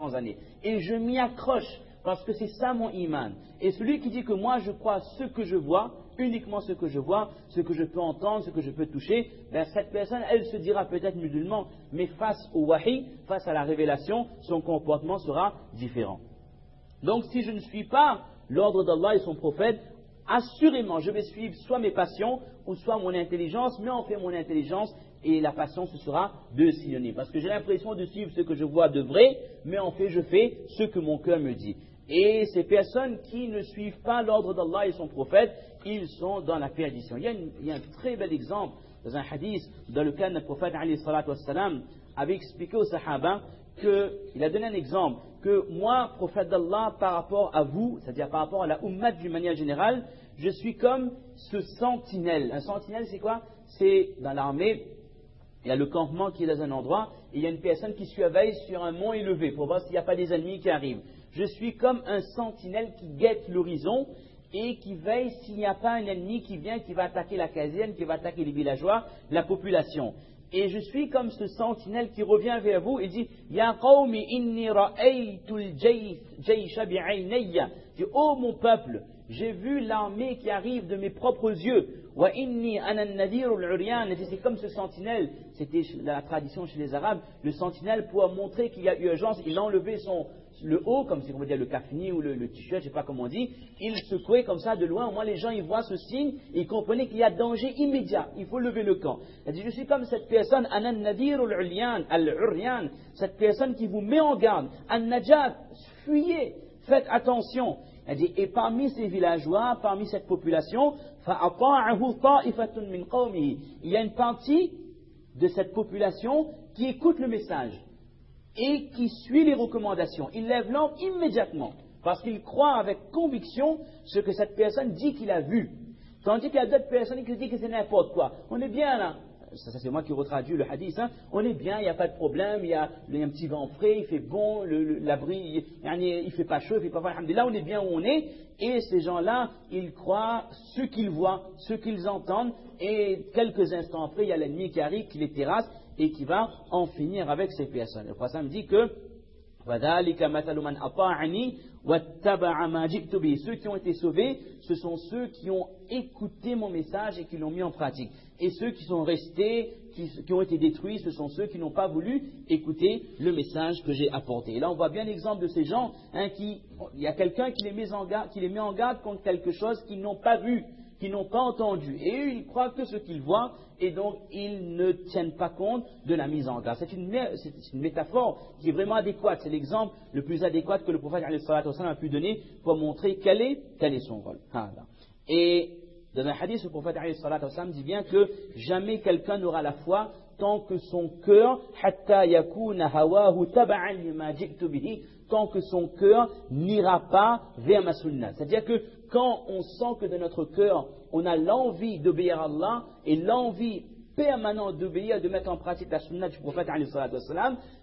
400 années. Et je m'y accroche parce que c'est ça mon iman. Et celui qui dit que moi je crois ce que je vois, uniquement ce que je vois, ce que je peux entendre, ce que je peux toucher, ben cette personne, elle se dira peut-être musulman, mais face au wahi, face à la révélation, son comportement sera différent. Donc si je ne suis pas l'ordre d'Allah et son prophète, assurément je vais suivre soit mes passions ou soit mon intelligence, mais en fait mon intelligence et la passion ce sera deux synonymes. Parce que j'ai l'impression de suivre ce que je vois de vrai, mais en fait je fais ce que mon cœur me dit. Et ces personnes qui ne suivent pas l'ordre d'Allah et son prophète, ils sont dans la perdition. Il y a un très bel exemple dans un hadith dans lequel le prophète alayhi salatu wassalam avait expliqué aux sahaba qu'il a donné un exemple, que moi, prophète d'Allah, par rapport à vous, c'est-à-dire par rapport à la ummah d'une manière générale, je suis comme ce sentinelle. Un sentinelle, c'est quoi? C'est dans l'armée, il y a le campement qui est dans un endroit, et il y a une personne qui surveille sur un mont élevé pour voir s'il n'y a pas des ennemis qui arrivent. Je suis comme un sentinelle qui guette l'horizon et qui veille s'il n'y a pas un ennemi qui vient, qui va attaquer la caserne, qui va attaquer les villageois, la population. Et je suis comme ce sentinelle qui revient vers vous et dit Ya qawmi inni ra'aytul jaysha bi'aynayya. Dit oh mon peuple, j'ai vu l'armée qui arrive de mes propres yeux. Wa inni ana an-nadirul uryan. C'est comme ce sentinelle, c'était la tradition chez les Arabes, le sentinelle pour montrer qu'il y a urgence, il a enlevé le haut, comme si on veut dire le kafni ou le t-shirt, je ne sais pas comment on dit, il secouait comme ça de loin, au moins les gens ils voient ce signe, et ils comprenaient qu'il y a danger immédiat, il faut lever le camp. Il dit, je suis comme cette personne, anan nadir al-uryan, cette personne qui vous met en garde, an-najat, fuyez, faites attention. Il dit, et parmi ces villageois, parmi cette population, il y a une partie de cette population qui écoute le message et qui suit les recommandations. Il lève l'homme immédiatement parce qu'il croit avec conviction ce que cette personne dit qu'il a vu. Tandis qu'il y a d'autres personnes qui disent que c'est n'importe quoi. On est bien là. Ça c'est moi qui retraduis le hadith. On est bien, il n'y a pas de problème, il y a un petit vent frais, il fait bon, l'abri, il ne fait pas chaud, il ne fait pas froid. Alhamdulillah, on est bien où on est. Et ces gens-là, ils croient ce qu'ils voient, ce qu'ils entendent. Et quelques instants après, il y a l'ennemi qui arrive, qui les terrasse et qui va en finir avec ces personnes. Le prophète me dit que ceux qui ont été sauvés, ce sont ceux qui ont écouté mon message et qui l'ont mis en pratique. Et ceux qui sont restés, qui ont été détruits, ce sont ceux qui n'ont pas voulu écouter le message que j'ai apporté. Et là, on voit bien l'exemple de ces gens, il y a quelqu'un qui les met en garde contre quelque chose qu'ils n'ont pas vu, qu'ils n'ont pas entendu. Et eux, ils croient que ce qu'ils voient, et donc ils ne tiennent pas compte de la mise en garde. C'est une métaphore qui est vraiment adéquate. C'est l'exemple le plus adéquat que le prophète a pu donner pour montrer quel est son rôle. Et dans un hadith, le prophète dit bien que jamais quelqu'un n'aura la foi tant que son cœur, tant que son cœur n'ira pas vers ma sunna. C'est-à-dire que quand on sent que dans notre cœur, on a l'envie d'obéir à Allah et l'envie permanente d'obéir, de mettre en pratique la sunna du prophète,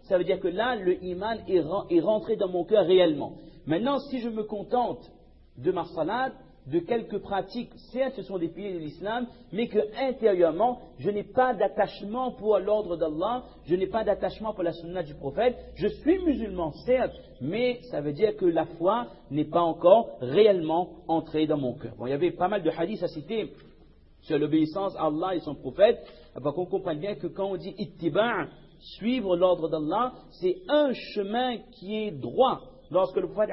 ça veut dire que là, le iman est rentré dans mon cœur réellement. Maintenant, si je me contente de ma salat, de quelques pratiques, certes ce sont des piliers de l'islam, mais que intérieurement, je n'ai pas d'attachement pour l'ordre d'Allah, je n'ai pas d'attachement pour la sunna du prophète, je suis musulman certes, mais ça veut dire que la foi n'est pas encore réellement entrée dans mon cœur. Bon, il y avait pas mal de hadiths à citer sur l'obéissance à Allah et son prophète, pour qu'on comprenne bien que quand on dit ittiba', suivre l'ordre d'Allah, c'est un chemin qui est droit. Lorsque le prophète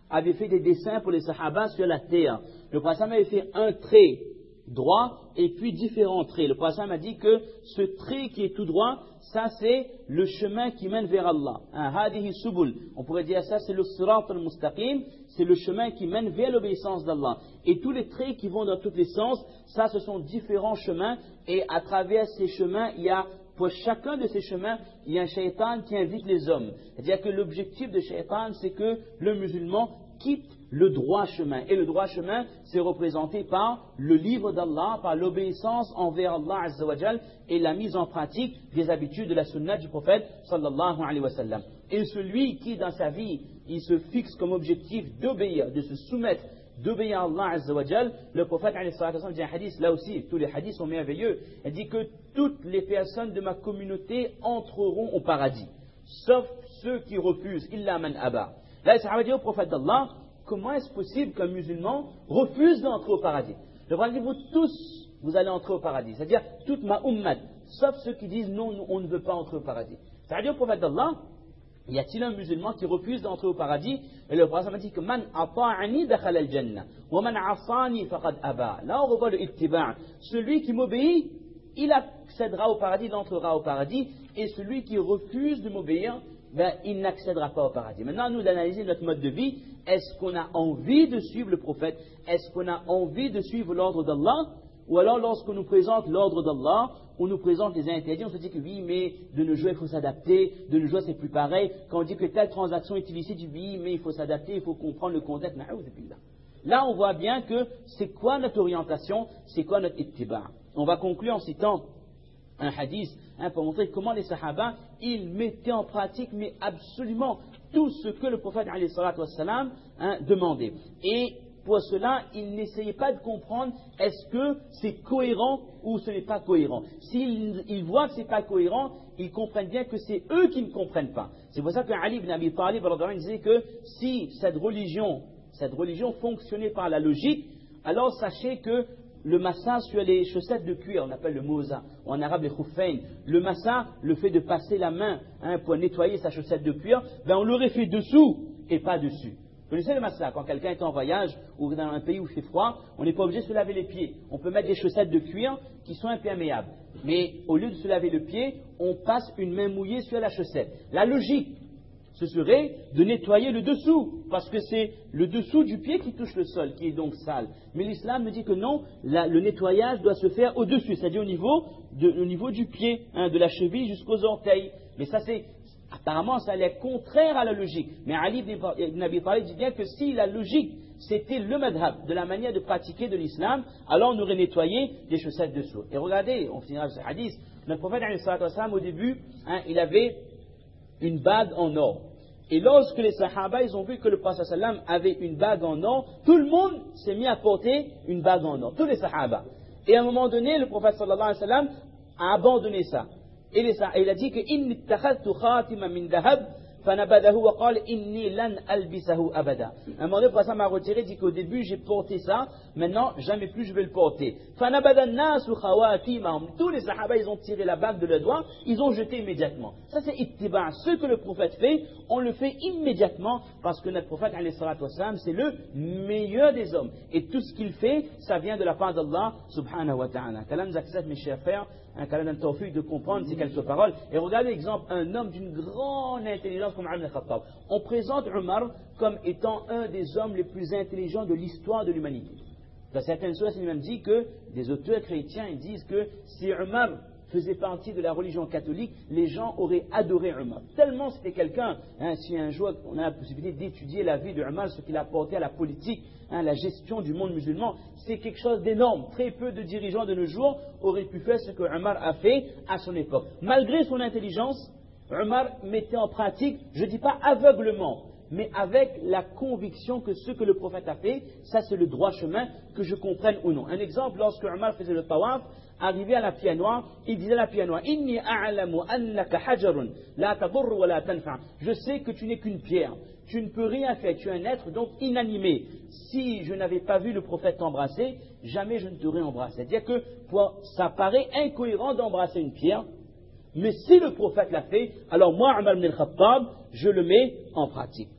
avait fait des dessins pour les sahaba sur la terre, le prophète avait fait un trait droit et puis différents traits. Le prophète a dit que ce trait qui est tout droit, ça c'est le chemin qui mène vers Allah. Hadihi subul. On pourrait dire ça, c'est le sirat al-mustaqim, c'est le chemin qui mène vers l'obéissance d'Allah. Et tous les traits qui vont dans tous les sens, ça ce sont différents chemins et à travers ces chemins, il y a pour chacun de ces chemins, il y a un shaitan qui invite les hommes. C'est-à-dire que l'objectif de shaitan, c'est que le musulman quitte le droit chemin. Et le droit chemin, c'est représenté par le livre d'Allah, par l'obéissance envers Allah Azza wa Jal et la mise en pratique des habitudes de la sunna du prophète sallallahu alayhi wa sallam. Et celui qui, dans sa vie, il se fixe comme objectif d'obéir, de se soumettre, d'obéir à Allah Azza wa Jal, le prophète dit un hadith, là aussi, tous les hadiths sont merveilleux, il dit que toutes les personnes de ma communauté entreront au paradis, sauf ceux qui refusent, illa man aba. Là, les Sahaba disent au prophète d'Allah, comment est-ce possible qu'un musulman refuse d'entrer au paradis? Le prophète dit, vous tous, vous allez entrer au paradis. C'est-à-dire, toute ma ummat, sauf ceux qui disent, non, on ne veut pas entrer au paradis. C'est-à-dire au prophète d'Allah, y a-t-il un musulman qui refuse d'entrer au paradis? Et le prophète m'a dit que man ata'ani dakhala al-jannah wa man asani faqad aba. Là on revoit le ittiba'. Celui qui m'obéit, il accédera au paradis, il entrera au paradis, et celui qui refuse de m'obéir, ben, il n'accédera pas au paradis. Maintenant, à nous d'analyser notre mode de vie. Est-ce qu'on a envie de suivre le prophète? Est-ce qu'on a envie de suivre l'ordre d'Allah? Ou alors, lorsqu'on nous présente l'ordre d'Allah, on nous présente les interdits, on se dit que oui, mais de nos jours, il faut s'adapter, de nos jours, c'est plus pareil. Quand on dit que telle transaction est illicite, oui, mais il faut s'adapter, il faut comprendre le contexte. Là, on voit bien que c'est quoi notre orientation, c'est quoi notre ittiba'. On va conclure en citant un hadith pour montrer comment les Sahaba, ils mettaient en pratique, mais absolument tout ce que le prophète demandait. Et pour cela, ils n'essayaient pas de comprendre est-ce que c'est cohérent ou ce n'est pas cohérent. S'ils voient que ce n'est pas cohérent, ils comprennent bien que c'est eux qui ne comprennent pas. C'est pour ça que Ali ibn Abi Talib disait que si cette religion fonctionnait par la logique, alors sachez que le massa sur les chaussettes de cuir, on appelle le mouza, ou en arabe les khuffayn, le massa, le fait de passer la main pour nettoyer sa chaussette de cuir, ben on l'aurait fait dessous et pas dessus. Vous connaissez le massa, quand quelqu'un est en voyage ou dans un pays où il fait froid, on n'est pas obligé de se laver les pieds. On peut mettre des chaussettes de cuir qui sont imperméables. Mais au lieu de se laver le pied, on passe une main mouillée sur la chaussette. La logique, ce serait de nettoyer le dessous, parce que c'est le dessous du pied qui touche le sol, qui est donc sale. Mais l'islam me dit que non, le nettoyage doit se faire au-dessus, c'est-à-dire au niveau du pied, de la cheville jusqu'aux orteils. Mais ça apparemment ça allait contraire à la logique. Mais Ali ibn Abi Talib dit bien que si la logique c'était le madhab, de la manière de pratiquer de l'islam, alors on aurait nettoyé les chaussettes dessous. Et regardez, on finira ce hadith, notre prophète au début, il avait une bague en or. Et lorsque les Sahaba ils ont vu que le prophète avait une bague en or, tout le monde s'est mis à porter une bague en or, tous les Sahaba. Et à un moment donné, le prophète a abandonné ça. Et il a dit que inni ittakhadhtu khatiman min dhahab fanabadahu wa qala inni lan albisahu abada. À un moment donné, le prophète m'a retiré, dit qu'au début j'ai porté ça, maintenant jamais plus je vais le porter. Fanabada an-nasu khawatimahum. Tous les Sahaba ils ont tiré la bague de leur doigt, ils ont jeté immédiatement. Ça c'est ittiba'. Ce que le prophète fait, on le fait immédiatement parce que notre prophète c'est le meilleur des hommes. Et tout ce qu'il fait, ça vient de la part d'Allah subhanahu wa ta'ala. Qu'Allah nous accepte mes chers frères, qu'Allah donne tawfiq de comprendre ces quelques paroles. Et regardez l'exemple, un homme d'une grande intelligence comme Umar ibn Khattab. On présente Umar comme étant un des hommes les plus intelligents de l'histoire de l'humanité. Dans certaines sources, il même dit que des auteurs chrétiens ils disent que si Umar faisait partie de la religion catholique, les gens auraient adoré Umar. Tellement c'était quelqu'un, si un jour on a la possibilité d'étudier la vie de Umar, ce qu'il a apporté à la politique, la gestion du monde musulman, c'est quelque chose d'énorme. Très peu de dirigeants de nos jours auraient pu faire ce que Umar a fait à son époque. Malgré son intelligence, Umar mettait en pratique, je ne dis pas aveuglement, mais avec la conviction que ce que le prophète a fait, ça c'est le droit chemin, que je comprenne ou non. Un exemple, lorsque Umar faisait le tawaf, arrivé à la pierre noire, il disait à la pierre noire, Inni a'lamu annaka hajarun, la tadur wa la tanfa. Je sais que tu n'es qu'une pierre, tu ne peux rien faire, tu es un être donc inanimé. Si je n'avais pas vu le prophète t'embrasser, jamais je ne t'aurais embrassé. C'est-à-dire que ça paraît incohérent d'embrasser une pierre, mais si le prophète l'a fait, alors moi, Umar ibn al-Khattab, je le mets en pratique.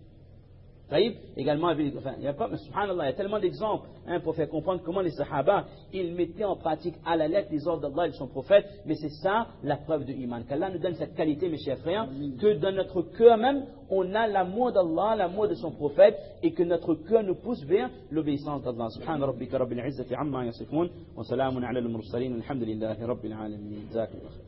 Également, il y a tellement d'exemples pour faire comprendre comment les Sahaba ils mettaient en pratique à la lettre les ordres d'Allah et de son prophète, mais c'est ça la preuve de iman. Qu'Allah nous donne cette qualité, mes chers frères, que dans notre cœur même, on a l'amour d'Allah, l'amour de son prophète, et que notre cœur nous pousse vers l'obéissance d'Allah. Subhana rabbika rabbil izzati amma yasifun, wa salamun ala al-mursalin, alhamdulillahi rabbil alamin.